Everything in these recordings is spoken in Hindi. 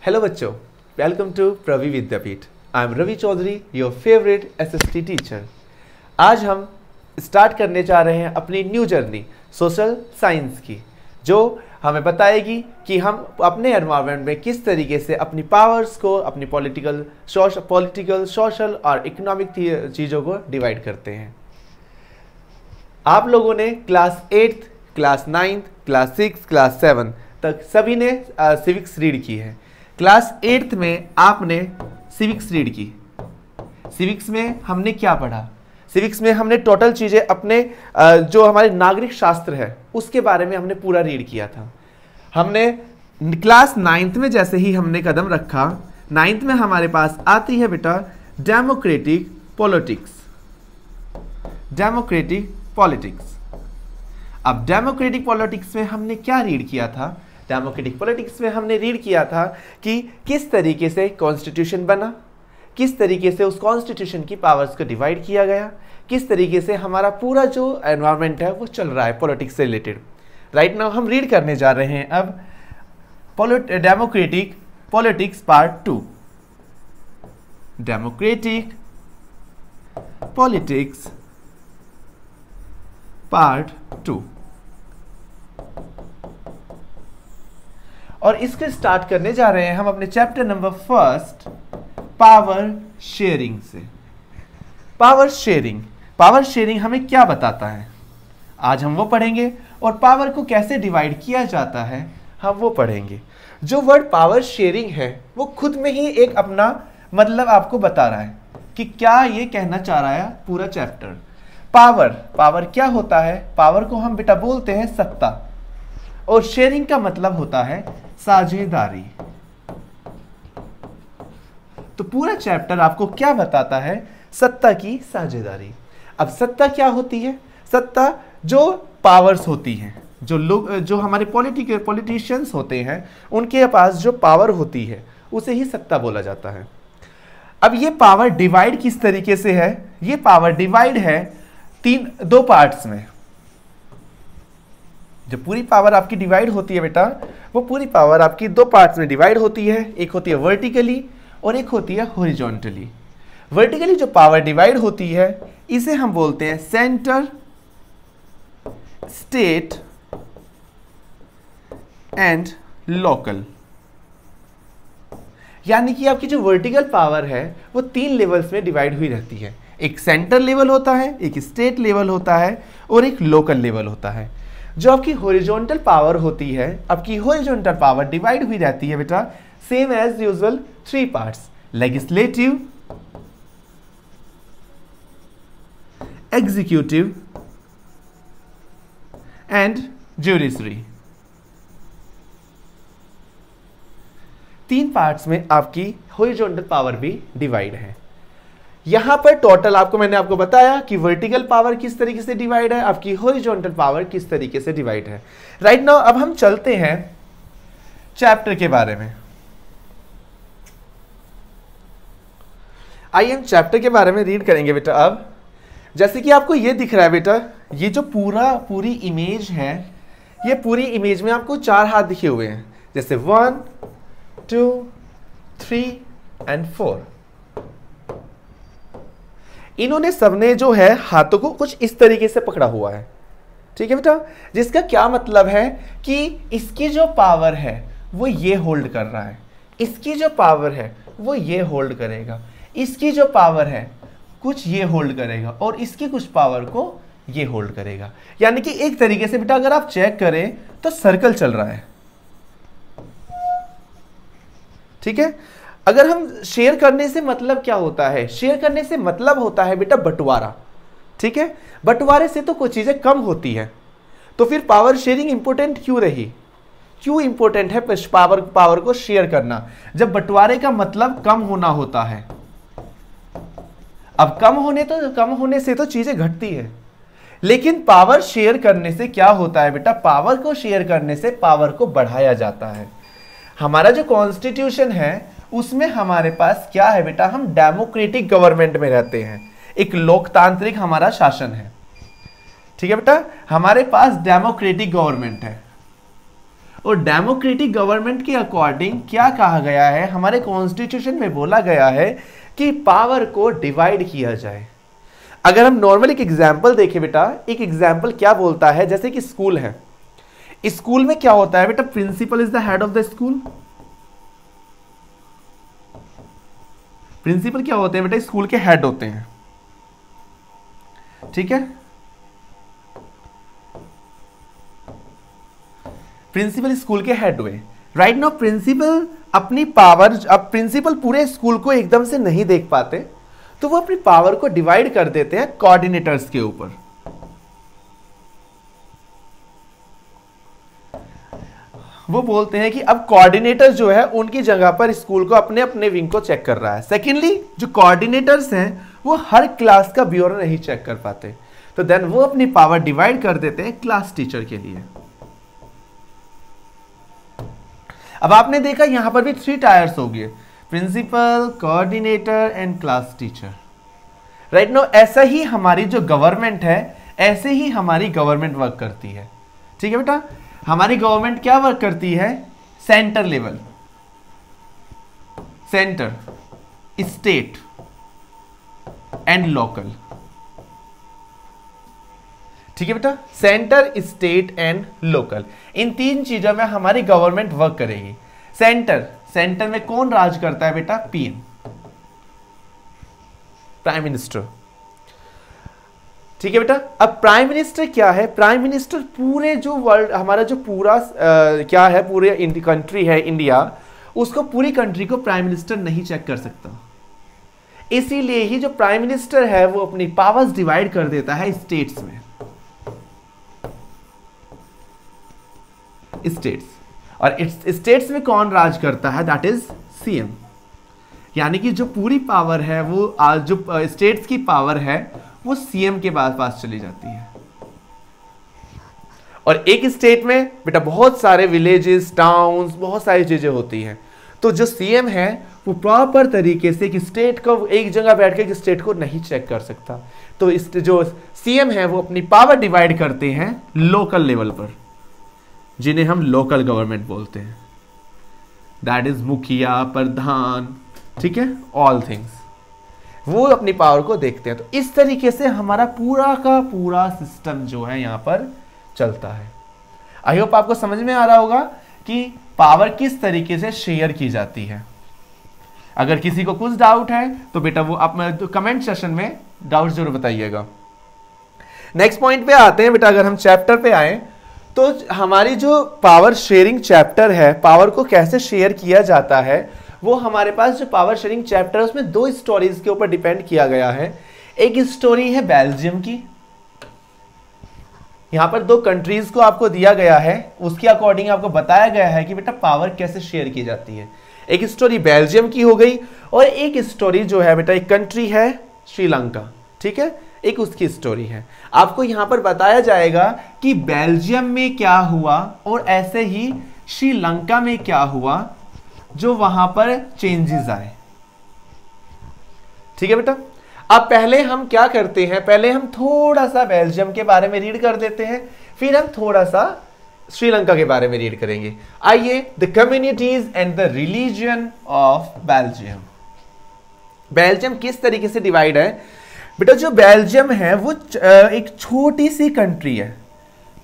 हेलो बच्चों, welcome to Pravi Vidyapeeth. I am Ravi Chaudhary, your favourite SST teacher. आज हम स्टार्ट करने जा रहे हैं अपनी न्यू जर्नी सोशल साइंस की, जो हमें बताएगी कि हम अपने एनवायरनमेंट में किस तरीके से अपनी पावर्स को, अपनी पॉलिटिकल, सोशल और इकोनॉमिक चीज़ों को डिवाइड करते हैं। आप लोगों ने class 8th, class 9th, class 6, class 7 तक सभी ने सिविक्स रीड की है। क्लास 8th में आपने सिविक्स रीड की। सिविक्स में हमने क्या पढ़ा? सिविक्स में हमने टोटल चीज़ें अपने जो हमारे नागरिक शास्त्र है उसके बारे में हमने पूरा रीड किया था। हमने क्लास 9th में जैसे ही हमने कदम रखा, 9th में हमारे पास आती है बेटा डेमोक्रेटिक पॉलिटिक्स। Democratic politics. अब डेमोक्रेटिक पॉलिटिक्स में हमने क्या रीड किया था? डेमोक्रेटिक पॉलिटिक्स में हमने रीड किया था कि किस तरीके से कॉन्स्टिट्यूशन बना, किस तरीके से उस कॉन्स्टिट्यूशन की पावर्स को डिवाइड किया गया, किस तरीके से हमारा पूरा जो एनवायरनमेंट है वो चल रहा है पॉलिटिक्स से रिलेटेड। राइट नाउ हम रीड करने जा रहे हैं अब democratic politics part 2। Democratic politics part 2। और इसके स्टार्ट करने जा रहे हैं हम अपने चैप्टर नंबर 1 पावर शेयरिंग से। Power sharing. पावर शेयरिंग हमें क्या बताता है आज हम वो पढ़ेंगे, और पावर को कैसे डिवाइड किया जाता है हम वो पढ़ेंगे। जो वर्ड पावर शेयरिंग है वो खुद में ही एक अपना मतलब आपको बता रहा है कि क्या ये कहना चाह रहा है पूरा चैप्टर। पावर क्या होता है? पावर को हम बेटा बोलते हैं सत्ता, और शेयरिंग का मतलब होता है साझेदारी। तो पूरा चैप्टर आपको क्या बताता है? सत्ता की साझेदारी। अब सत्ता क्या होती है? सत्ता जो पावर्स होती हैं, जो लोग, जो हमारे पॉलिटिशियंस होते हैं, उनके पास जो पावर होती है उसे ही सत्ता बोला जाता है। अब ये पावर डिवाइड किस तरीके से है? ये पावर डिवाइड है दो पार्ट्स में। जो पूरी पावर आपकी डिवाइड होती है बेटा, वो पूरी पावर आपकी दो पार्ट्स में डिवाइड होती है। एक होती है वर्टिकली और एक होती है हॉरिजॉन्टली। वर्टिकली जो पावर डिवाइड होती है इसे हम बोलते हैं सेंटर, स्टेट एंड लोकल। यानी कि आपकी जो वर्टिकल पावर है वो 3 लेवल्स में डिवाइड हुई रहती है। एक सेंटर लेवल होता है, एक स्टेट लेवल होता है और एक लोकल लेवल होता है। जो आपकी हॉरिजॉन्टल पावर होती है, आपकी हॉरिजॉन्टल पावर डिवाइड हुई रहती है बेटा same as usual 3 parts: legislative, executive and judiciary. 3 parts में आपकी हॉरिजॉन्टल पावर भी डिवाइड है। यहां पर टोटल मैंने आपको बताया कि वर्टिकल पावर किस तरीके से डिवाइड है, आपकी हॉरिजॉन्टल पावर किस तरीके से डिवाइड है। राइट नाउ अब हम चलते हैं चैप्टर के बारे में। आइए हम चैप्टर के बारे में रीड करेंगे बेटा। अब जैसे कि आपको ये दिख रहा है बेटा, ये जो पूरी इमेज है, ये पूरी इमेज में आपको 4 हाथ दिखे हुए हैं, जैसे 1, 2, 3 एंड 4। इन्होंने सबने जो है हाथों को कुछ इस तरीके से पकड़ा हुआ है, ठीक है बेटा, जिसका क्या मतलब है कि इसकी जो पावर है वो ये होल्ड कर रहा है, इसकी जो पावर है वो ये होल्ड करेगा, इसकी जो पावर है कुछ ये होल्ड करेगा, और इसकी कुछ पावर को ये होल्ड करेगा। यानी कि एक तरीके से बेटा अगर आप चेक करें तो सर्कल चल रहा है, ठीक है। अगर हम शेयर करने से मतलब क्या होता है? शेयर करने से मतलब होता है बेटा बंटवारा, ठीक है। बंटवारे से तो कुछ चीजें कम होती है, तो फिर पावर शेयरिंग इंपॉर्टेंट क्यों रही? क्यों इंपॉर्टेंट है पावर को शेयर करना? जब बंटवारे का मतलब कम होना होता है। अब कम होने से तो चीजें घटती है, लेकिन पावर शेयर करने से क्या होता है बेटा? पावर को शेयर करने से पावर को बढ़ाया जाता है। हमारा जो कॉन्स्टिट्यूशन है उसमें हमारे पास क्या है बेटा? हम डेमोक्रेटिक गवर्नमेंट में रहते हैं, एक लोकतांत्रिक हमारा शासन है, ठीक है बेटा। हमारे पास डेमोक्रेटिक गवर्नमेंट है, और डेमोक्रेटिक गवर्नमेंट के अकॉर्डिंग क्या कहा गया है, हमारे कॉन्स्टिट्यूशन में बोला गया है कि पावर को डिवाइड किया जाए। अगर हम नॉर्मल एक एग्जाम्पल देखें बेटा, एक एग्जाम्पल क्या बोलता है, जैसे कि स्कूल है, स्कूल में क्या होता है बेटा, principal is the head of the school. Principal क्या होते हैं बेटा, स्कूल के हेड होते हैं, ठीक है। प्रिंसिपल स्कूल के हेड हुए, राइट नाउ प्रिंसिपल अपनी पावर, अब प्रिंसिपल पूरे स्कूल को एकदम से नहीं देख पाते, तो वो अपनी पावर को डिवाइड कर देते हैं कोऑर्डिनेटर्स के ऊपर। वो बोलते हैं कि अब कोऑर्डिनेटर जो है उनकी जगह पर स्कूल को अपने अपने विंग को चेक कर रहा है। सेकेंडली जो कोऑर्डिनेटर्स हैं वो हर क्लास का ब्यूरो नहीं चेक कर पाते, तो देन वो अपनी पावर डिवाइड कर देते हैं क्लास टीचर के लिए। अब आपने देखा यहां पर भी 3 टायर्स हो गए, principal, coordinator and class teacher, right no. ऐसा ही हमारी जो गवर्नमेंट है, ऐसे ही हमारी गवर्नमेंट वर्क करती है, ठीक है बेटा। हमारी गवर्नमेंट क्या वर्क करती है, centre level, centre, state and local, ठीक है बेटा। सेंटर, स्टेट एंड लोकल, इन 3 चीजों में हमारी गवर्नमेंट वर्क करेगी। सेंटर, सेंटर में कौन राज करता है बेटा, पीएम, प्राइम मिनिस्टर, ठीक है बेटा। अब प्राइम मिनिस्टर क्या है, प्राइम मिनिस्टर पूरे जो वर्ल्ड, हमारा जो पूरा क्या है, पूरे कंट्री है इंडिया, उसको पूरी कंट्री को प्राइम मिनिस्टर नहीं चेक कर सकता। इसीलिए ही जो प्राइम मिनिस्टर है वो अपनी पावर्स डिवाइड कर देता है स्टेट्स में, स्टेट्स। और स्टेट्स में कौन राज करता है, दैट इज सीएम। यानी कि जो पूरी पावर है वो जो स्टेट्स की पावर है वो सीएम के पास चली जाती है। और एक स्टेट में बेटा बहुत सारे विलेजेस, टाउन्स, बहुत सारी चीजें होती हैं, तो जो सीएम है वो प्रॉपर तरीके से एक स्टेट को एक जगह बैठ के स्टेट को नहीं चेक कर सकता। तो इस जो सीएम है वो अपनी पावर डिवाइड करते हैं लोकल लेवल पर, जिन्हें हम लोकल गवर्नमेंट बोलते हैं, दैट इज मुखिया, प्रधान, ठीक है, ऑल थिंग्स, वो अपनी पावर को देखते हैं। तो इस तरीके से हमारा पूरा का पूरा सिस्टम जो है यहां पर चलता है। आई होप आपको समझ में आ रहा होगा कि पावर किस तरीके से शेयर की जाती है। अगर किसी को कुछ डाउट है तो बेटा वो आप कमेंट सेशन में डाउट जरूर बताइएगा। नेक्स्ट पॉइंट पे आते हैं बेटा, अगर हम चैप्टर पे आए तो हमारी जो पावर शेयरिंग चैप्टर है, पावर को कैसे शेयर किया जाता है, वो हमारे पास जो पावर शेयरिंग चैप्टर है उसमें 2 स्टोरीज के ऊपर डिपेंड किया गया है। एक स्टोरी है बेल्जियम की, यहां पर 2 कंट्रीज को आपको दिया गया है, उसके अकॉर्डिंग आपको बताया गया है कि बेटा पावर कैसे शेयर की जाती है। एक स्टोरी बेल्जियम की हो गई और एक स्टोरी जो है बेटा, एक कंट्री है श्रीलंका, ठीक है, एक उसकी स्टोरी है। आपको यहां पर बताया जाएगा कि बेल्जियम में क्या हुआ और ऐसे ही श्रीलंका में क्या हुआ, जो वहां पर चेंजेस आए, ठीक है बेटा। अब पहले हम क्या करते हैं, पहले हम थोड़ा सा बेल्जियम के बारे में रीड कर देते हैं, फिर हम थोड़ा सा श्रीलंका के बारे में रीड करेंगे। आइए, the communities and the religion of Belgium. Belgium किस तरीके से डिवाइड है बेटा, जो बेल्जियम है वो एक छोटी सी कंट्री है।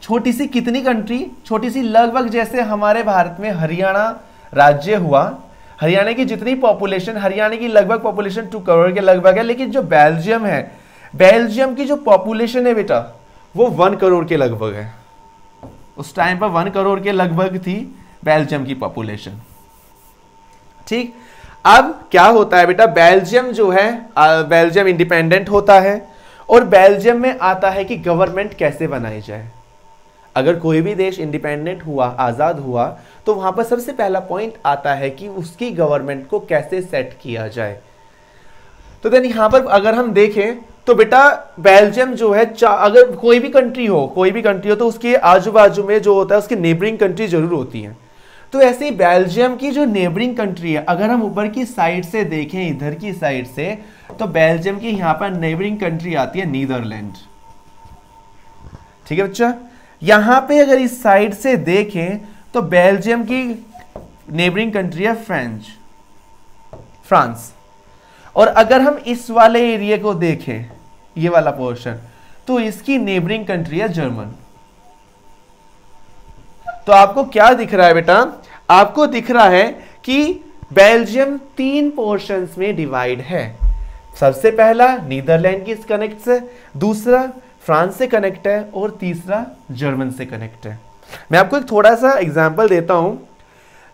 छोटी सी कितनी कंट्री, छोटी सी लगभग जैसे हमारे भारत में हरियाणा राज्य हुआ, हरियाणा की जितनी पॉपुलेशन, हरियाणा की लगभग पॉपुलेशन 2 करोड़ के लगभग है, लेकिन जो बेल्जियम है, बेल्जियम की जो पॉपुलेशन है बेटा वो 1 करोड़ के लगभग है। उस टाइम पर 1 करोड़ के लगभग थी बेल्जियम की पॉपुलेशन, ठीक। अब क्या होता है बेटा, बेल्जियम जो है, बेल्जियम इंडिपेंडेंट होता है और बेल्जियम में आता है कि गवर्नमेंट कैसे बनाई जाए। अगर कोई भी देश इंडिपेंडेंट हुआ, आजाद हुआ, तो वहां पर सबसे पहला पॉइंट आता है कि उसकी गवर्नमेंट को कैसे सेट किया जाए। तो देन यहां पर अगर हम देखें तो बेटा बेल्जियम जो है, अगर कोई भी कंट्री हो तो उसके आजू बाजू में जो होता है उसकी नेबरिंग कंट्री जरूर होती है। तो ऐसे ही बेल्जियम की जो नेबरिंग कंट्री है, अगर हम ऊपर की साइड से देखें, इधर की साइड से, तो बेल्जियम की यहां पर नेबरिंग कंट्री आती है नीदरलैंड, ठीक है बच्चा। यहां पे अगर इस साइड से देखें तो बेल्जियम की नेबरिंग कंट्री है फ्रांस। और अगर हम इस वाले एरिया को देखें, ये वाला पोर्शन, तो इसकी नेबरिंग कंट्री है जर्मन। तो आपको क्या दिख रहा है बेटा? आपको दिख रहा है कि बेल्जियम 3 पोर्शंस में डिवाइड है। सबसे पहला नीदरलैंड की कनेक्ट से, दूसरा फ्रांस से कनेक्ट है, और तीसरा जर्मन से कनेक्ट है। मैं आपको एक थोड़ा सा एग्जांपल देता हूं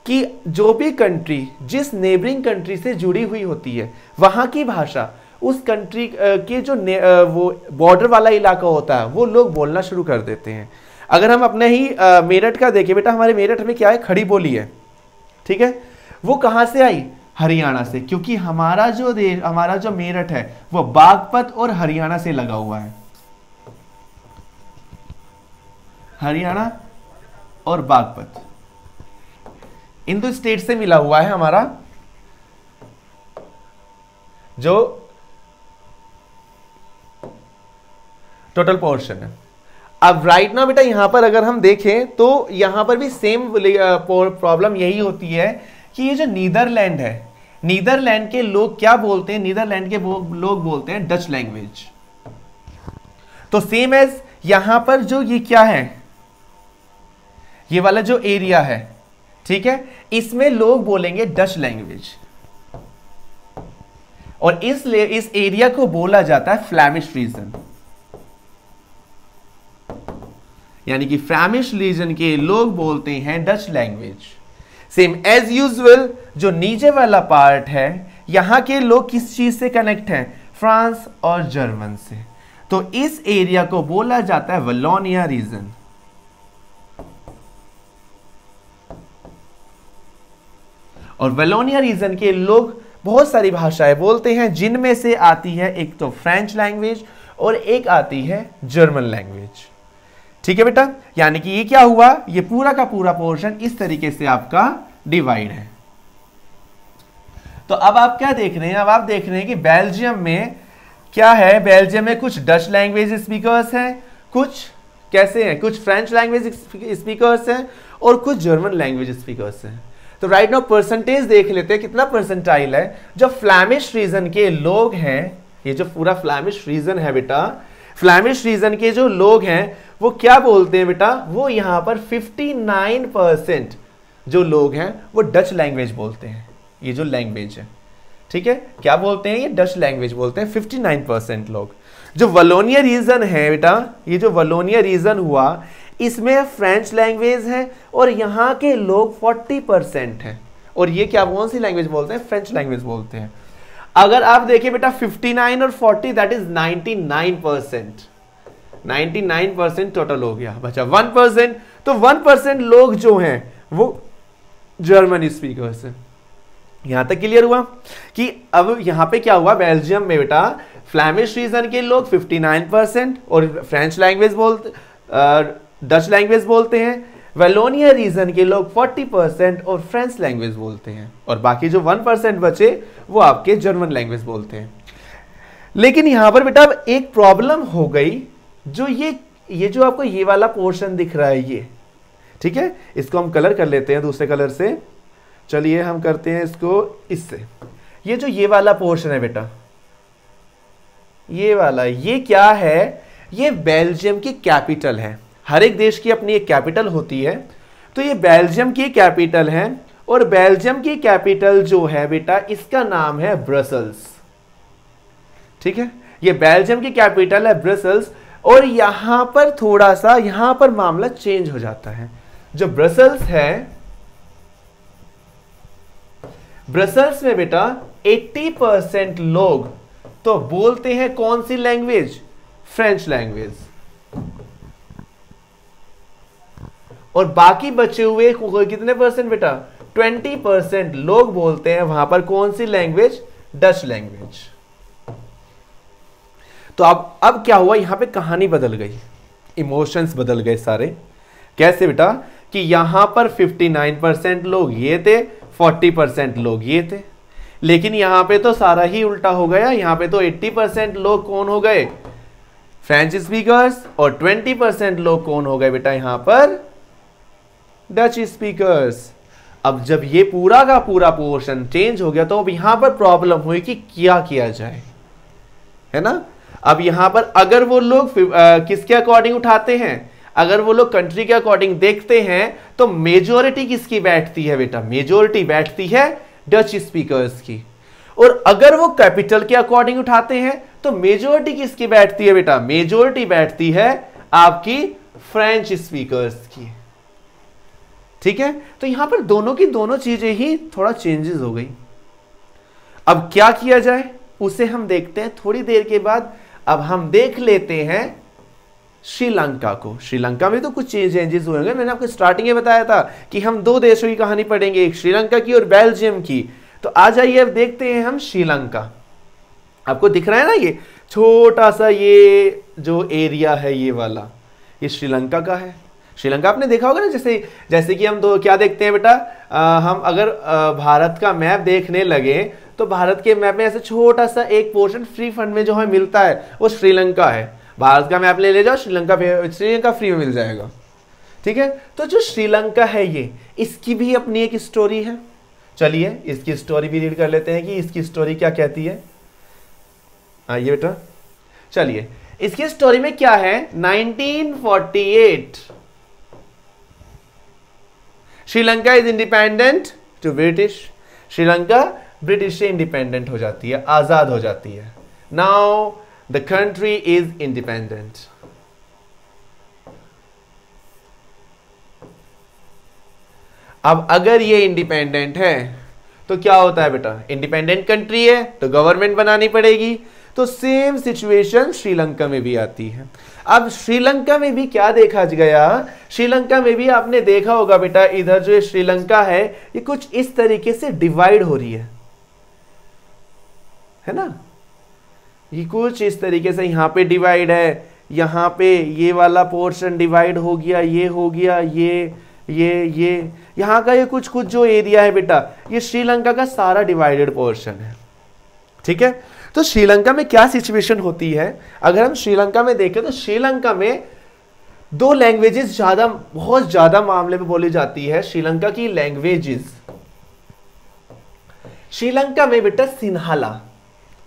कि जो भी कंट्री जिस नेबरिंग कंट्री से जुड़ी हुई होती है, वहां की भाषा उस कंट्री के जो वो बॉर्डर वाला इलाका होता है वो लोग बोलना शुरू कर देते हैं। अगर हम अपने ही मेरठ का देखें बेटा, हमारे मेरठ में क्या है? खड़ी बोली है, ठीक है। वो कहां से आई? हरियाणा से, क्योंकि हमारा जो मेरठ है वो बागपत और हरियाणा से लगा हुआ है। हरियाणा और बागपत इन दो स्टेट से मिला हुआ है हमारा जो टोटल पोर्शन है। अब राइट ना बेटा यहां पर अगर हम देखें तो यहां पर भी सेम प्रॉब्लम यही होती है कि ये जो नीदरलैंड है, नीदरलैंड के लोग क्या बोलते हैं? नीदरलैंड के लोग बोलते हैं डच लैंग्वेज। तो सेम एज यहां पर जो ये क्या है, ये वाला जो एरिया है, ठीक है, इसमें लोग बोलेंगे डच लैंग्वेज। और इसलिए इस एरिया को बोला जाता है फ्लैमिश रीजन, यानी कि फ्लैमिश रीजन के लोग बोलते हैं Dutch language. Same as usual जो नीचे वाला पार्ट है, यहां के लोग किस चीज से कनेक्ट हैं? फ्रांस और जर्मन से। तो इस एरिया को बोला जाता है वलोनिया रीजन। और वलोनिया रीजन के लोग बहुत सारी भाषाएं बोलते हैं, जिनमें से आती है एक तो फ्रेंच लैंग्वेज और एक आती है जर्मन लैंग्वेज। ठीक है बेटा, यानी कि ये क्या हुआ? ये पूरा का पूरा पोर्शन इस तरीके से आपका डिवाइड है। तो अब आप क्या देख रहे हैं? अब आप देख रहे हैं कि बेल्जियम में क्या है? बेल्जियम में कुछ डच लैंग्वेज स्पीकर्स हैं, कुछ कैसे हैं? कुछ फ्रेंच लैंग्वेज स्पीकर्स हैं और कुछ जर्मन लैंग्वेज स्पीकर्स हैं। तो राइट नाउ परसेंटेज देख लेते हैं, कितना परसेंटाइल है। जो फ्लैमिश रीजन के लोग हैं, ये जो पूरा फ्लैमिश रीजन है बेटा, फ्लैमिश रीजन के जो लोग हैं वो क्या बोलते हैं बेटा? वो यहां पर 59% जो लोग हैं वो डच लैंग्वेज बोलते हैं। ये जो लैंग्वेज है, ठीक है, क्या बोलते हैं? ये डच लैंग्वेज बोलते हैं 59% लोग। जो वलोनिया रीजन है बेटा, ये जो वलोनिया रीजन हुआ, इसमें फ्रेंच लैंग्वेज है और यहां के लोग 40% हैं। और ये क्या, कौन सी लैंग्वेज बोलते हैं? फ्रेंच लैंग्वेज बोलते हैं। अगर आप देखें बेटा 59 और 40 दैट इज 99%। 99% टोटल हो गया, बचा 1%। तो 1% लोग जो हैं वो जर्मन स्पीकर्स हैं। यहां तक क्लियर हुआ कि अब यहां पे क्या हुआ? बेल्जियम में बेटा फ्लैमिश रीजन के लोग 59% और फ्रेंच लैंग्वेज बोलते, डच लैंग्वेज बोलते हैं। वलोनिया रीजन के लोग 40% और फ्रेंच लैंग्वेज बोलते हैं, और बाकी जो 1% बचे वो आपके जर्मन लैंग्वेज बोलते हैं। लेकिन यहां पर बेटा अब एक प्रॉब्लम हो गई, जो ये जो आपको ये वाला पोर्शन दिख रहा है, ये ठीक है, इसको हम कलर कर लेते हैं दूसरे कलर से। चलिए हम करते हैं इसको इससे। ये जो ये वाला पोर्शन है बेटा, ये वाला, ये क्या है? ये बेल्जियम की कैपिटल है। हर एक देश की अपनी एक कैपिटल होती है, तो ये बेल्जियम की कैपिटल है। और बेल्जियम की कैपिटल जो है बेटा, इसका नाम है ब्रसल्स। ठीक है, ये बेल्जियम की कैपिटल है ब्रसल्स। और यहां पर थोड़ा सा, यहां पर मामला चेंज हो जाता है। जो ब्रसल्स है, ब्रसल्स में बेटा 80% लोग तो बोलते हैं कौन सी लैंग्वेज? French language. और बाकी बचे हुए कितने परसेंट बेटा? 20% लोग बोलते हैं वहां पर कौन सी लैंग्वेज? Dutch language. तो अब क्या हुआ? यहां पे कहानी बदल गई, इमोशंस बदल गए सारे। कैसे बेटा? कि यहां पर 59% लोग ये थे, 40% लोग ये थे। लेकिन यहां पे तो सारा ही उल्टा हो गया। यहां पे तो 80% लोग कौन हो गए? French speakers. और 20% लोग कौन हो गए बेटा? यहां पर डच स्पीकर्स। अब जब ये पूरा का पूरा पोर्शन चेंज हो गया तो अब यहां पर प्रॉब्लम हुई कि क्या किया जाए, है ना। अब यहां पर अगर वो लोग किसके अकॉर्डिंग उठाते हैं, अगर वो लोग कंट्री के अकॉर्डिंग देखते हैं तो मेजोरिटी किसकी बैठती है बेटा, मेजोरिटी बैठती है डच स्पीकर्स की। और अगर वो कैपिटल के अकॉर्डिंग उठाते हैं तो मेजोरिटी किसकी बैठती है बेटा, मेजोरिटी बैठती है आपकी फ्रेंच स्पीकर्स की। ठीक है, तो यहां पर दोनों की दोनों चीजें ही थोड़ा चेंजेस हो गई। अब क्या किया जाए उसे हम देखते हैं थोड़ी देर के बाद। अब हम देख लेते हैं श्रीलंका को। श्रीलंका में तो कुछ चेंजेस हुए होंगे। मैंने आपको स्टार्टिंग में बताया था कि हम दो देशों की कहानी पढ़ेंगे, एक श्रीलंका की और बेल्जियम की। तो आ जाइए अब देखते हैं हम श्रीलंका। आपको दिख रहा है ना ये छोटा सा ये जो एरिया है ये वाला, ये श्रीलंका का है। श्रीलंका आपने देखा होगा ना, जैसे कि हम दो क्या देखते हैं बेटा, हम अगर भारत का मैप देखने लगे तो भारत के मैप में ऐसे छोटा सा एक पोर्शन फ्री फंड में जो हमें मिलता है वो श्रीलंका है। भारत का मैप ले जाओ, श्रीलंका फ्री में मिल जाएगा। ठीक है, तो जो श्रीलंका है ये, इसकी भी अपनी एक स्टोरी है। चलिए इसकी स्टोरी भी रीड कर लेते हैं कि इसकी स्टोरी क्या कहती है। आइए बेटा, चलिए इसकी स्टोरी में क्या है। 1948 Sri Lanka is independent to British. Sri Lanka British से इंडिपेंडेंट हो जाती है, आजाद हो जाती है। Now the country is independent. अब अगर ये इंडिपेंडेंट है तो क्या होता है बेटा, इंडिपेंडेंट कंट्री है तो गवर्नमेंट बनानी पड़ेगी। तो सेम सिचुएशन श्रीलंका में भी आती है। अब श्रीलंका में भी क्या देखा गया, श्रीलंका में भी आपने देखा होगा बेटा, इधर जो श्रीलंका है ये कुछ इस तरीके से डिवाइड हो रही है ना। ये कुछ इस तरीके से यहां पे डिवाइड है, यहां पे ये वाला पोर्शन डिवाइड हो गया, ये हो गया, ये यहां का ये कुछ कुछ जो एरिया है बेटा, ये श्रीलंका का सारा डिवाइडेड पोर्शन है। ठीक है, तो श्रीलंका में क्या सिचुएशन होती है, अगर हम श्रीलंका में देखें तो श्रीलंका में दो लैंग्वेजेस बहुत ज्यादा मामले में बोली जाती है। श्रीलंका की लैंग्वेजेस, श्रीलंका में बेटा सिन्हाला,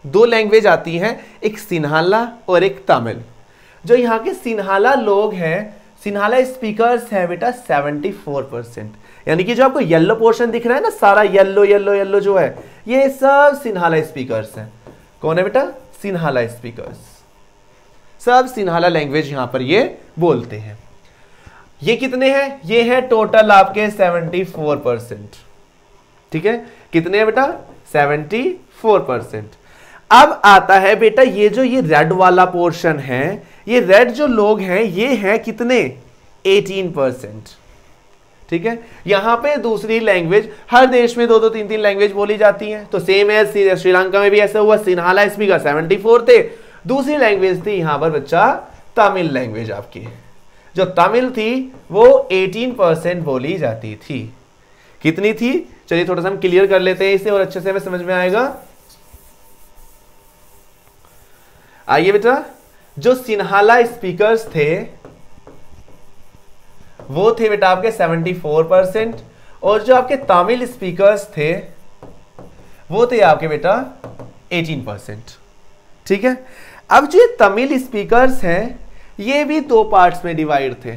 दो लैंग्वेज आती हैं, एक सिन्हाला और एक तमिल। जो यहाँ के सिन्हाला लोग हैं, सिन्हाला स्पीकर्स हैं बेटा 74%। यानी कि जो आपको येलो पोर्शन दिख रहा है ना, सारा येलो येलो येलो जो है, ये सब सिन्हाला स्पीकर्स हैं। कौन है बेटा, सिन्हाला स्पीकर्स। सब सिन्हाला लैंग्वेज यहां पर ये बोलते हैं। ये कितने हैं, ये है टोटल आपके 74%। ठीक है, कितने हैं बेटा, 74%। अब आता है बेटा ये जो ये रेड वाला पोर्शन है, ये रेड जो लोग हैं ये हैं कितने, 18%। ठीक है, यहां पे दूसरी लैंग्वेज, हर देश में दो दो तीन तीन लैंग्वेज बोली जाती हैं, तो सेम है श्रीलंका में भी ऐसा हुआ। सिन्हाला स्पीकर 74 थे, दूसरी लैंग्वेज थी यहां पर बच्चा तमिल लैंग्वेज आपकी। जो तमिल थी वो 18% बोली जाती थी। कितनी थी, चलिए थोड़ा सा हम क्लियर कर लेते हैं इसे और अच्छे से हमें समझ में आएगा। आइए बेटा, जो सिन्हाला स्पीकर्स थे वो थे बेटा आपके 74%, और जो आपके तमिल स्पीकर्स थे वो थे आपके बेटा 18%। ठीक है, अब जो तमिल स्पीकर्स हैं ये भी दो पार्ट्स में डिवाइड थे।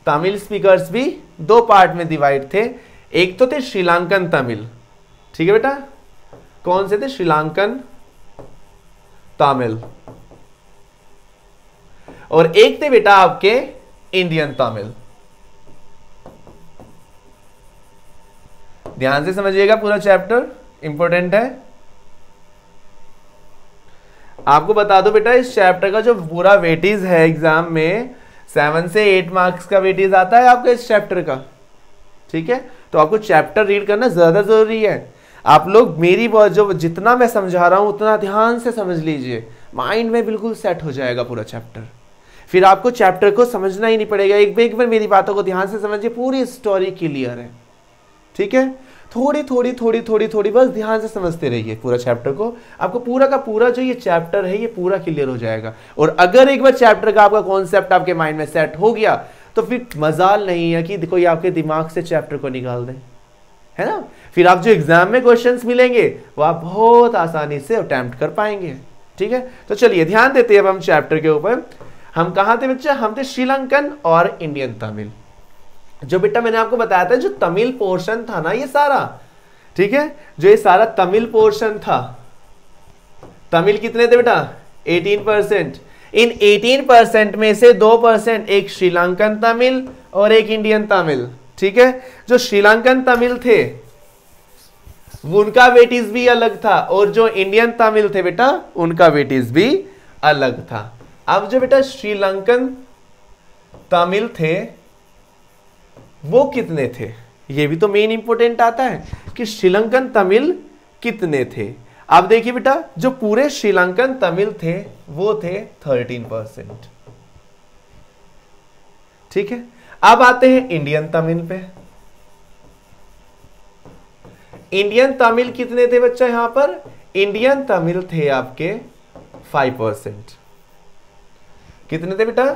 तमिल स्पीकर्स भी दो पार्ट में डिवाइड थे। एक तो थे श्रीलंकन तमिल, ठीक है बेटा, कौन से थे, श्रीलंकन तमिल, और एक थे बेटा आपके इंडियन तमिल। ध्यान से समझिएगा, पूरा चैप्टर इंपॉर्टेंट है। आपको बता दो बेटा, इस चैप्टर का जो पूरा वेटेज है एग्जाम में 7 से 8 मार्क्स का वेटेज आता है आपका इस चैप्टर का। ठीक है, तो आपको चैप्टर रीड करना ज्यादा जरूरी है। आप लोग मेरी जो जितना मैं समझा रहा हूं उतना ध्यान से समझ लीजिए, माइंड में बिल्कुल सेट हो जाएगा पूरा चैप्टर। फिर आपको चैप्टर को समझना ही नहीं पड़ेगा। एक बार मेरी बातों को ध्यान से समझिए, पूरी स्टोरी क्लियर है। ठीक है, थोड़ी थोड़ी थोड़ी थोड़ी थोड़ी बस ध्यान से समझते रहिए पूरा चैप्टर को, आपको पूरा का पूरा जो ये चैप्टर है ये पूरा क्लियर हो जाएगा। और अगर एक बार चैप्टर का आपका कॉन्सेप्ट आपके माइंड में सेट हो गया तो फिर मजाल नहीं है कि देखो ये आपके दिमाग से चैप्टर को निकाल दें, है ना। फिर आप जो एग्जाम में क्वेश्चंस मिलेंगे वो आप बहुत आसानी से अटेम्प्ट कर पाएंगे, ठीक है। तो चलिए ध्यान देते हैं अब हम चैप्टर के ऊपर। हम कहाँ थे बच्चा, हम थे श्रीलंकन और इंडियन तमिल। जो बेटा मैंने आपको बताया था जो तमिल पोर्शन था ना ये सारा, ठीक है, जो ये सारा तमिल पोर्शन था, तमिल कितने थे बेटा 18%। इन 18% में से 2% एक श्रीलंकन तमिल और एक इंडियन तमिल, ठीक है। जो श्रीलंकन तमिल थे उनका वेटेज भी अलग था और जो इंडियन तमिल थे बेटा उनका वेटेज भी अलग था। अब जो बेटा श्रीलंकन तमिल थे वो कितने थे, ये भी तो मेन इंपॉर्टेंट आता है कि श्रीलंकन तमिल कितने थे। अब देखिए बेटा जो पूरे श्रीलंकन तमिल थे वो थे 13%, ठीक है। अब आते हैं इंडियन तमिल पे। इंडियन तमिल कितने थे बच्चा, यहां पर इंडियन तमिल थे आपके 5%। कितने थे बेटा,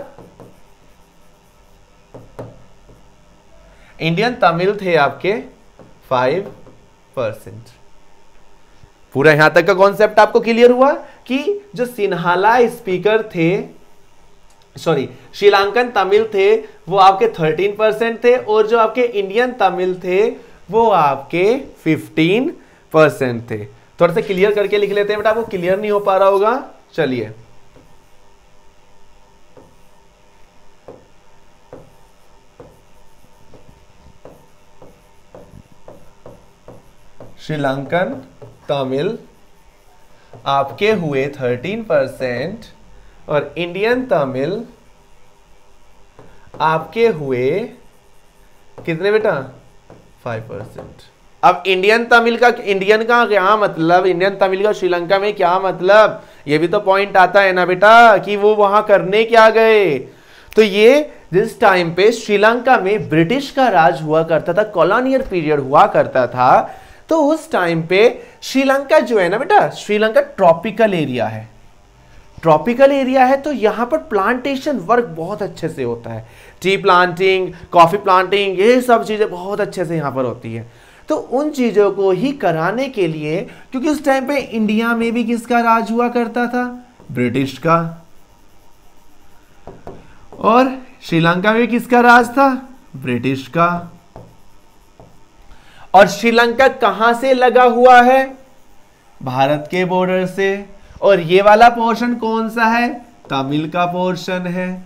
इंडियन तमिल थे आपके 5%। पूरा यहां तक का कॉन्सेप्ट आपको क्लियर हुआ कि जो सिन्हाला स्पीकर थे, सॉरी श्रीलंकन तमिल थे वो आपके 13% थे और जो आपके इंडियन तमिल थे वो आपके 15% थे। थोड़ा सा क्लियर करके लिख लेते हैं बेटा, आपको क्लियर नहीं हो पा रहा होगा। चलिए श्रीलंकन तमिल आपके हुए 13% और इंडियन तमिल आपके हुए कितने बेटा 5%। अब इंडियन तमिल का, इंडियन का क्या मतलब, इंडियन तमिल का श्रीलंका में क्या मतलब, ये भी तो पॉइंट आता है ना बेटा कि वो वहां करने क्या गए। तो ये जिस टाइम पे श्रीलंका में ब्रिटिश का राज हुआ करता था, कॉलोनियल पीरियड हुआ करता था, तो उस टाइम पे श्रीलंका जो है ना बेटा, श्रीलंका ट्रॉपिकल एरिया है। ट्रॉपिकल एरिया है तो यहां पर प्लांटेशन वर्क बहुत अच्छे से होता है, टी प्लांटिंग, कॉफी प्लांटिंग, ये सब चीजें बहुत अच्छे से यहां पर होती है। तो उन चीजों को ही कराने के लिए, क्योंकि उस टाइम पे इंडिया में भी किसका राज हुआ करता था, ब्रिटिश का, और श्रीलंका में किसका राज था, ब्रिटिश का। और श्रीलंका कहां से लगा हुआ है, भारत के बॉर्डर से। और ये वाला पोर्शन कौन सा है, तमिल का पोर्शन है।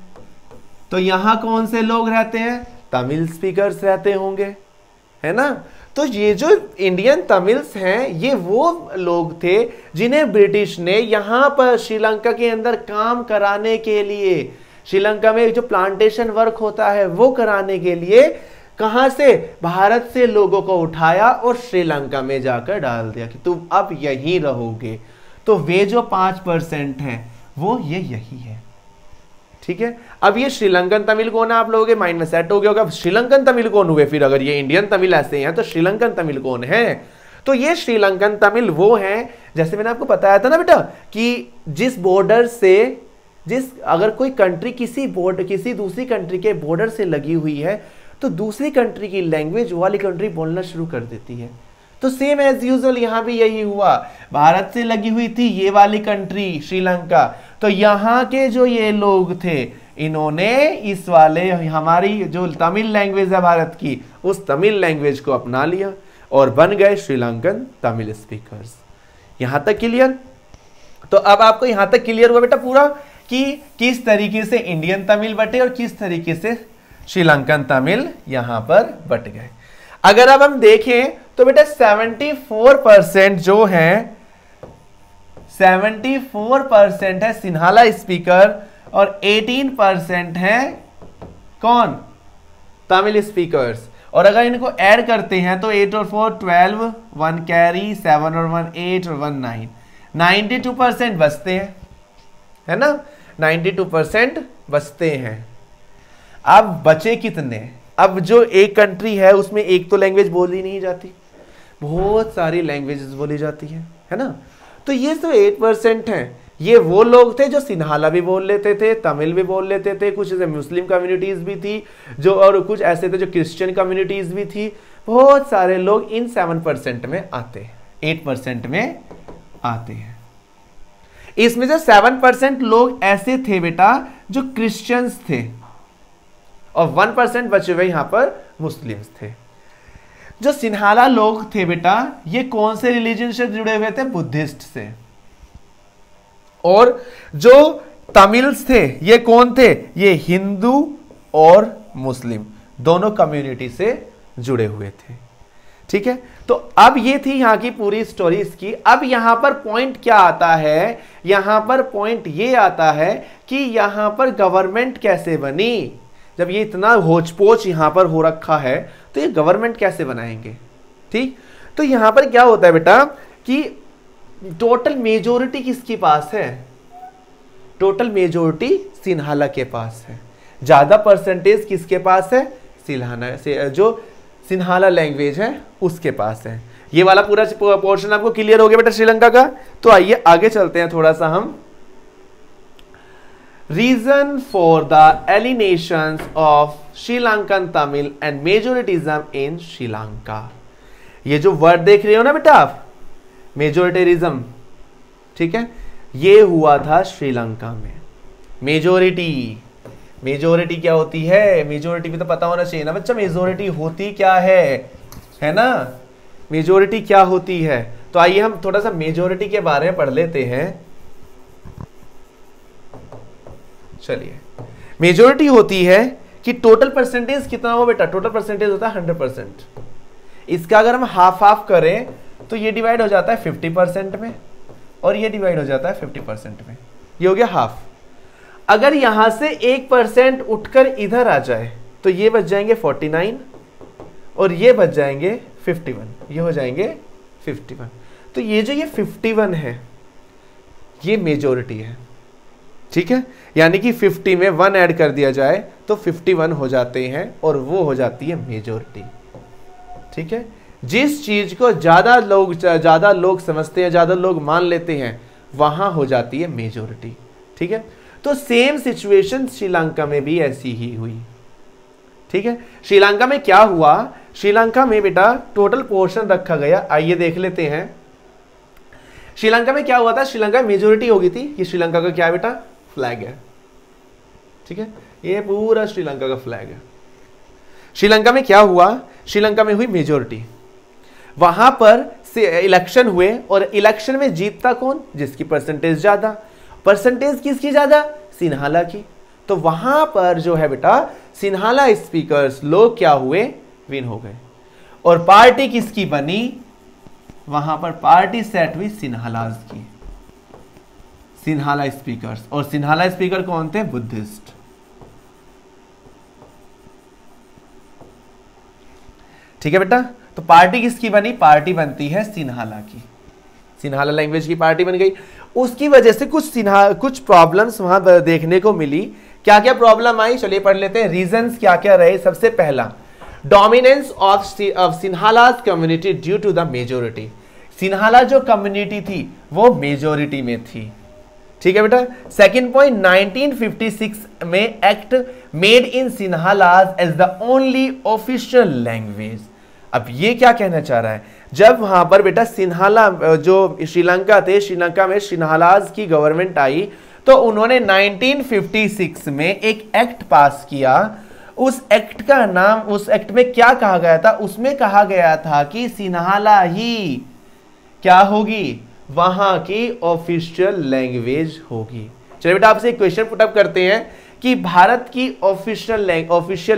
तो यहां कौन से लोग रहते हैं, तमिल स्पीकर्स रहते होंगे, है ना। तो ये जो इंडियन तमिल्स हैं ये वो लोग थे जिन्हें ब्रिटिश ने यहां पर श्रीलंका के अंदर काम कराने के लिए, श्रीलंका में जो प्लांटेशन वर्क होता है वो कराने के लिए कहां से, भारत से लोगों को उठाया और श्रीलंका में जाकर डाल दिया कि तुम अब यहीं रहोगे। तो वे जो 5% हैं वो ये यही है, ठीक है। अब ये श्रीलंकन तमिल कौन है, आप लोगों के माइंड में सेट हो गया होगा, श्रीलंकन तमिल कौन हुए फिर, अगर ये इंडियन तमिल ऐसे हैं तो श्रीलंकन तमिल कौन है। तो ये श्रीलंकन तमिल वो हैं, जैसे मैंने आपको बताया था ना बेटा कि जिस बॉर्डर से, जिस अगर कोई कंट्री किसी दूसरी कंट्री के बॉर्डर से लगी हुई है तो दूसरी कंट्री की लैंग्वेज वाली कंट्री बोलना शुरू कर देती है। तो सेम एज यूजुअल यहां भी यही हुआ, भारत से लगी हुई थी ये वाली कंट्री श्रीलंका, तो यहां के जो ये लोग थे इन्होंने इस वाले हमारी जो तमिल लैंग्वेज है भारत की, उस तमिल लैंग्वेज को अपना लिया और बन गए श्रीलंकन तमिल स्पीकर्स। यहां तक क्लियर। तो अब आपको यहां तक क्लियर हुआ बेटा पूरा कि किस तरीके से इंडियन तमिल बटे और किस तरीके से श्रीलंकन तमिल यहां पर बट गए। अगर अब हम देखें तो बेटा 74% जो है, 74% है सिन्हाला स्पीकर और 18% है कौन, तमिल स्पीकर्स। और अगर इनको ऐड करते हैं तो 8 और 4 12, 1 कैरी, 7 और 1 8 और 1 9, 92% बचते हैं, है ना, 92% बचते हैं। अब बचे कितने, अब जो एक कंट्री है उसमें एक तो लैंग्वेज बोली नहीं जाती, बहुत सारी लैंग्वेजेस बोली जाती है ना। तो ये तो 8% है, ये वो लोग थे जो सिन्हाला भी बोल लेते थे, तमिल भी बोल लेते थे, कुछ ऐसे मुस्लिम कम्युनिटीज भी थी जो, और कुछ ऐसे थे जो क्रिश्चियन कम्युनिटीज भी थी। बहुत सारे लोग इन 7% में आते हैं, 8% में आते हैं। इसमें से 7% लोग ऐसे थे बेटा जो क्रिश्चियंस थे, और 1% बचे हुए यहां पर मुस्लिम्स थे। जो सिन्हाला लोग थे बेटा, ये कौन से रिलीजन से जुड़े हुए थे? बुद्धिस्ट से। और जो तमिल्स थे ये कौन थे? ये हिंदू और मुस्लिम दोनों कम्युनिटी से जुड़े हुए थे। ठीक है, तो अब ये थी यहां की पूरी स्टोरी इसकी। अब यहां पर पॉइंट क्या आता है? यहां पर पॉइंट ये आता है कि यहां पर गवर्नमेंट कैसे बनी। जब ये इतना होचपोच यहां पर हो रखा है तो ये गवर्नमेंट कैसे बनाएंगे? ठीक, तो यहां पर क्या होता है बेटा कि टोटल मेजोरिटी किसके पास है? टोटल मेजोरिटी सिन्हाला के पास है। ज्यादा परसेंटेज किसके पास है? सिन्हाला से, जो सिन्हाला लैंग्वेज है उसके पास है। ये वाला पूरा पोर्शन आपको क्लियर हो गया बेटा श्रीलंका का। तो आइए आगे चलते हैं थोड़ा सा हम। Reason for the alienations of Sri Lankan Tamil and majoritism in Sri. ये जो वर्ड देख रहे हो ना बेटा आप, मेजोरिटेरिज्म, ठीक है, ये हुआ था श्रीलंका में। मेजोरिटी, मेजोरिटी क्या होती है? मेजोरिटी भी तो पता होना चाहिए ना बच्चा, मेजोरिटी होती क्या है ना? मेजोरिटी क्या होती है? तो आइए हम थोड़ा सा मेजोरिटी के बारे में पढ़ लेते हैं। चलिए, मेजोरिटी होती है कि टोटल परसेंटेज कितना हो बेटा? टोटल परसेंटेज होता है 100%। इसका अगर हम हाफ हाफ करें तो ये डिवाइड हो जाता है 50% में, और ये डिवाइड हो जाता है 50% में। ये हो गया हाफ। अगर यहां से 1% उठकर इधर आ जाए तो ये बच जाएंगे 49 और ये बच जाएंगे 51, ये हो जाएंगे 51। तो ये जो ये 51 है ये मेजोरिटी है। ठीक है, यानी कि 50 में 1 ऐड कर दिया जाए तो 51 हो जाते हैं और वो हो जाती है मेजोरिटी। ठीक है, जिस चीज को ज्यादा लोग समझते हैं, ज्यादा लोग मान लेते हैं, वहां हो जाती है मेजोरिटी। ठीक है, तो सेम सिचुएशन श्रीलंका में भी ऐसी ही हुई। ठीक है, श्रीलंका में क्या हुआ? श्रीलंका में बेटा टोटल पोर्शन रखा गया। आइए देख लेते हैं श्रीलंका में क्या हुआ था। श्रीलंका में मेजोरिटी हो गई थी। ये श्रीलंका का क्या है बेटा? फ्लैग है। ठीक है, ये पूरा श्रीलंका का फ्लैग है। श्रीलंका में क्या हुआ? श्रीलंका में हुई मेजोरिटी। वहां पर से इलेक्शन हुए और इलेक्शन में जीतता कौन? जिसकी परसेंटेज ज्यादा। परसेंटेज किसकी ज्यादा? सिन्हाला की। तो वहां पर जो है बेटा सिन्हाला स्पीकर्स लोग क्या हुए? विन हो गए। और पार्टी किसकी बनी? वहां पर पार्टी सेट हुई सिन्हालाज की, सिन्हाला स्पीकर्स। और सिन्हाला स्पीकर कौन थे? बुद्धिस्ट। ठीक है बेटा, तो पार्टी किसकी बनी? पार्टी बनती है सिन्हाला की, सिन्हाला लैंग्वेज की पार्टी बन गई। उसकी वजह से कुछ प्रॉब्लम्स वहां देखने को मिली। क्या क्या प्रॉब्लम आई? चलिए पढ़ लेते हैं। रीजंस क्या क्या रहे? सबसे पहला, dominance of Sinhalas community due to the majority. Sinhala जो कम्युनिटी थी वो मेजोरिटी में थी। ठीक है बेटा। सेकंड पॉइंट, 1956 में act made in Sinhalas as the only official language. अब ये क्या कहना चाह रहा है? जब वहां पर बेटा सिन्हाला जो श्रीलंका थे, श्रीलंका में सिन्हालाज की गवर्नमेंट आई तो उन्होंने 1956 में एक एक्ट पास किया। उस एक्ट का नाम, उस एक्ट में क्या कहा गया था? उसमें कहा गया था कि सिन्हाला ही क्या होगी? वहां की ऑफिशियल लैंग्वेज होगी। चलिए बेटा आपसे एक क्वेश्चन पुटअप करते हैं कि भारत की ऑफिशियल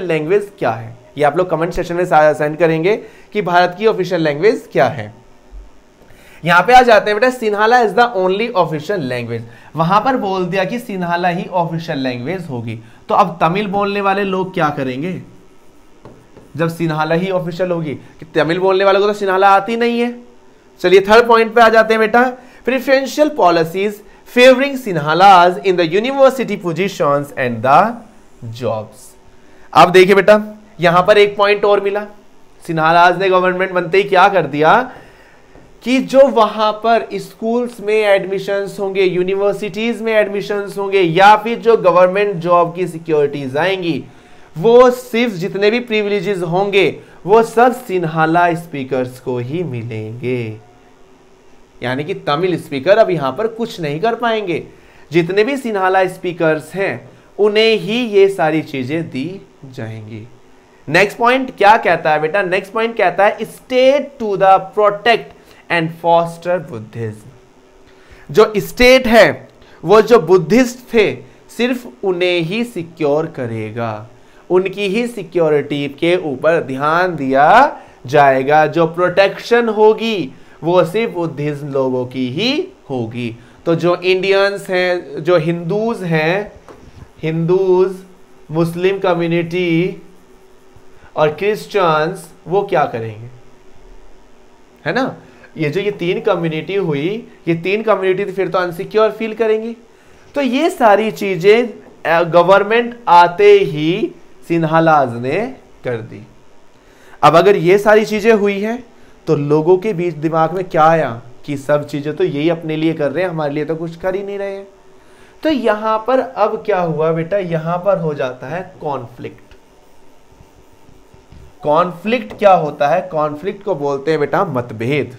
लैंग्वेज क्या है। ये आप लोग कमेंट सेक्शन में सेंड करेंगे कि भारत की ऑफिशियल लैंग्वेज क्या है। यहां पे आ जाते हैं बेटा, Sinhala is the only official language. वहां पर बोल दिया कि सिन्हाला ही ऑफिशियल लैंग्वेज होगी। तो अब तमिल बोलने वाले लोग क्या करेंगे जब सिन्हाला ही ऑफिशियल होगी? कि तमिल बोलने वालों को तो सिन्हाला आती नहीं है। चलिए थर्ड पॉइंट पे आ जाते हैं बेटा, preferential policies favouring Sinhalese in the university positions and the jobs. अब देखिए बेटा यहां पर एक पॉइंट और मिला। सिन्हालाज ने गवर्नमेंट बनते ही क्या कर दिया कि जो वहां पर स्कूल्स में एडमिशन्स होंगे, यूनिवर्सिटीज में एडमिशन्स होंगे, या फिर जो गवर्नमेंट जॉब की सिक्योरिटीज आएंगी, वो सिर्फ जितने भी प्रिविलेजेस होंगे वो सब सिन्हाला स्पीकर्स को ही मिलेंगे। यानी कि तमिल स्पीकर अब यहां पर कुछ नहीं कर पाएंगे। जितने भी सिन्हाला स्पीकर्स हैं उन्हें ही ये सारी चीजें दी जाएंगी। नेक्स्ट पॉइंट क्या कहता है बेटा? नेक्स्ट पॉइंट कहता है state to the protect and foster Buddhism. जो स्टेट है वो जो बुद्धिस्ट थे सिर्फ उन्हें ही सिक्योर करेगा, उनकी ही सिक्योरिटी के ऊपर ध्यान दिया जाएगा। जो प्रोटेक्शन होगी वो सिर्फ बुद्धिज्म लोगों की ही होगी। तो जो इंडियंस हैं, जो हिंदूज हैं, हिंदूज, मुस्लिम कम्युनिटी और क्रिश्चियंस, वो क्या करेंगे? है ना, ये तीन कम्युनिटी हुई, ये तीन कम्युनिटी फिर तो अनसिक्योर फील करेंगी। तो ये सारी चीजें गवर्नमेंट आते ही सिन्हालाज ने कर दी। अब अगर ये सारी चीजें हुई हैं तो लोगों के बीच दिमाग में क्या आया कि सब चीजें तो यही अपने लिए कर रहे हैं, हमारे लिए तो कुछ कर ही नहीं रहे हैं। तो यहां पर अब क्या हुआ बेटा? यहां पर हो जाता है कॉन्फ्लिक्ट। कॉन्फ्लिक्ट क्या होता है? कॉन्फ्लिक्ट को बोलते हैं बेटा मतभेद।